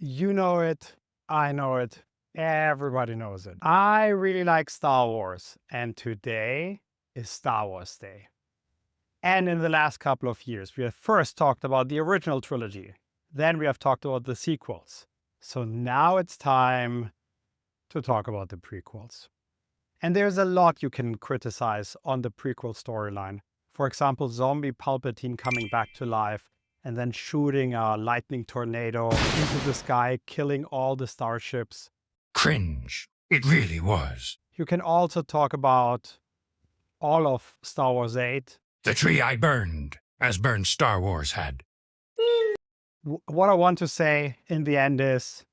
You know it, I know it, everybody knows it. I really like Star Wars, and today is Star Wars Day. And in the last couple of years, we have first talked about the original trilogy. Then we have talked about the sequels. So now it's time to talk about the prequels. And there's a lot you can criticize on the prequel storyline. For example, zombie Palpatine coming back to life and then shooting a lightning tornado into the sky, killing all the starships. Cringe. It really was. You can also talk about all of Star Wars 8. The tree I burned, as burned Star Wars had. What I want to say in the end is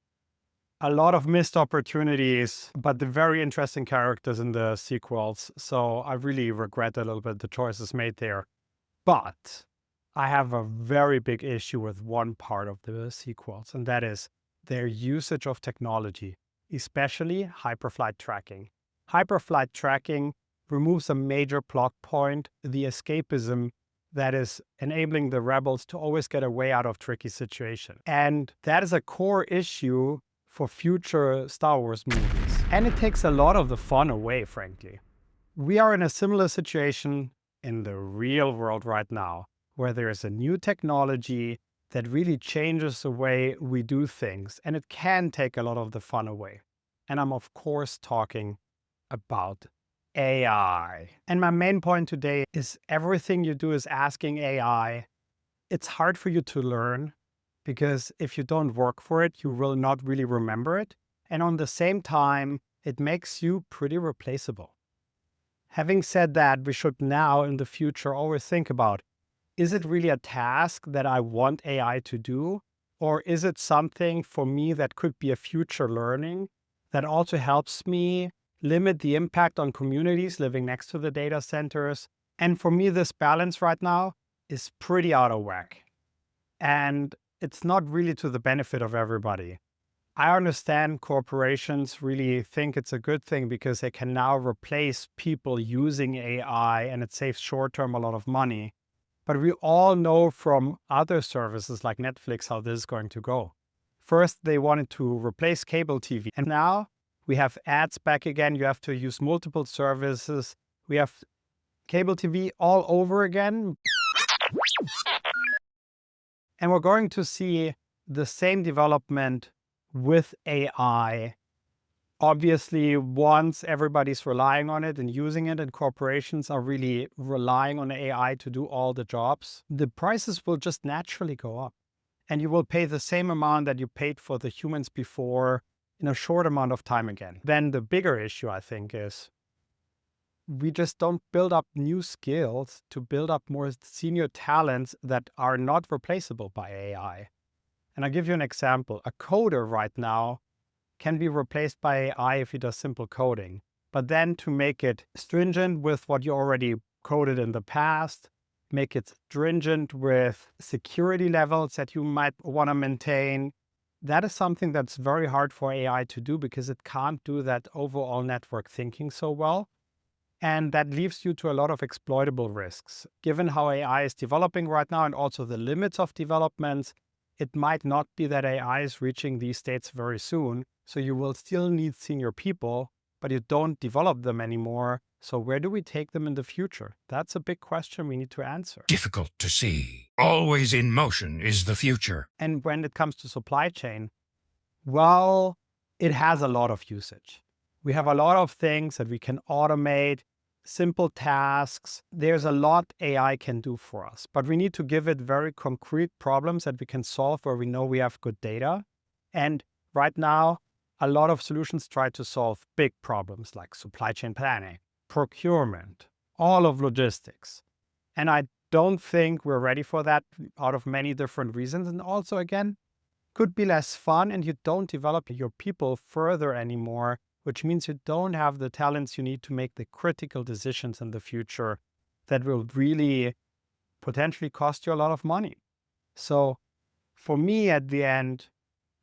a lot of missed opportunities, but the very interesting characters in the sequels. So I really regret a little bit the choices made there. But I have a very big issue with one part of the sequels, and that is their usage of technology, especially hyperflight tracking. Hyperflight tracking removes a major plot point, the escapism that is enabling the rebels to always get a way out of tricky situations. And that is a core issue for future Star Wars movies. And it takes a lot of the fun away, frankly. We are in a similar situation in the real world right now, where there is a new technology that really changes the way we do things, and it can take a lot of the fun away. And I'm, of course, talking about AI. And my main point today is everything you do is asking AI. It's hard for you to learn because if you don't work for it, you will not really remember it. And on the same time, it makes you pretty replaceable. Having said that, we should now in the future always think about, is it really a task that I want AI to do? Or is it something for me that could be a future learning that also helps me limit the impact on communities living next to the data centers? And for me, this balance right now is pretty out of whack. And it's not really to the benefit of everybody. I understand corporations really think it's a good thing because they can now replace people using AI and it saves short-term a lot of money. But we all know from other services like Netflix how this is going to go. First, they wanted to replace cable TV. And now we have ads back again. You have to use multiple services. We have cable TV all over again. And we're going to see the same development with AI. Obviously, once everybody's relying on it and using it, and corporations are really relying on AI to do all the jobs, the prices will just naturally go up. And you will pay the same amount that you paid for the humans before in a short amount of time again. Then the bigger issue, I think, is we just don't build up new skills to build up more senior talents that are not replaceable by AI. And I'll give you an example. A coder right now can be replaced by AI if he does simple coding. But then to make it stringent with what you already coded in the past, make it stringent with security levels that you might want to maintain, that is something that's very hard for AI to do because it can't do that overall network thinking so well. And that leaves you to a lot of exploitable risks. Given how AI is developing right now and also the limits of developments, it might not be that AI is reaching these states very soon. So you will still need senior people, but you don't develop them anymore. So where do we take them in the future? That's a big question we need to answer. Difficult to see. Always in motion is the future. And when it comes to supply chain, well, it has a lot of usage. We have a lot of things that we can automate, simple tasks. There's a lot AI can do for us, but we need to give it very concrete problems that we can solve where we know we have good data. And right now, a lot of solutions try to solve big problems like supply chain planning, procurement, all of logistics. And I don't think we're ready for that out of many different reasons. And also, again, could be less fun and you don't develop your people further anymore, which means you don't have the talents you need to make the critical decisions in the future that will really potentially cost you a lot of money. So for me, at the end,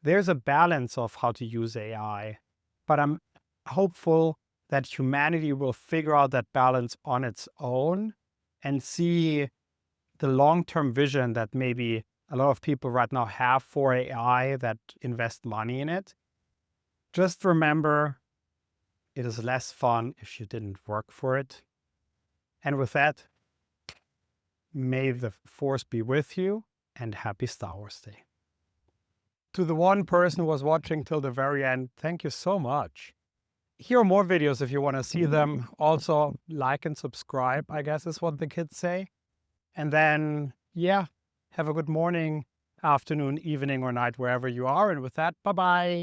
there's a balance of how to use AI, but I'm hopeful that humanity will figure out that balance on its own and see the long-term vision that maybe A lot of people right now have for AI that invest money in it. Just remember, it is less fun if you didn't work for it. And with that, may the force be with you and happy Star Wars Day. To the one person who was watching till the very end, thank you so much. Here are more videos if you want to see them. Also, like and subscribe, I guess is what the kids say. And then, yeah, have a good morning, afternoon, evening, or night, wherever you are. And with that, bye-bye.